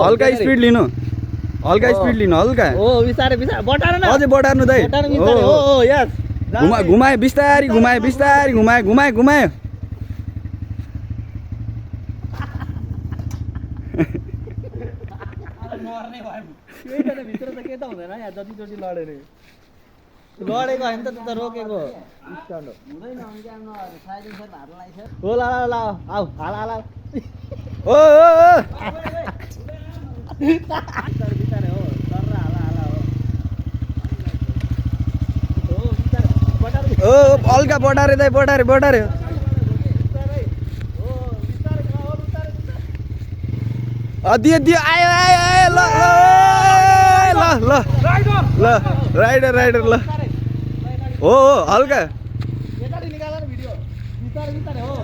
हल्का स्पिड लिनु हल्का स्पिड लिनु हल्का हो बिस्तारै बिस्तारै बटार्नु न अझै बढार्नु दाइ बटार्नु बिस्तारै हो हो यस घुमाए बिस्तारी घुमाए मर्ने भयो त्यही त भित्र त के त हुँदैन यहाँ जति जति लड्यो रे लडेको होइन त त्यो त रोकेको स्ट्यान्ड हुँदैन हो ला ला आऊ हाल हाल ओ बिस्तारै हो डर हाला हाला हो बिस्तारै बटार्नु ओ हल्का बढारे दाइ बढारे दियो आयो ल राइडर ल हो हल्का यताबाट निकाल न भिडियो बिस्तारै हो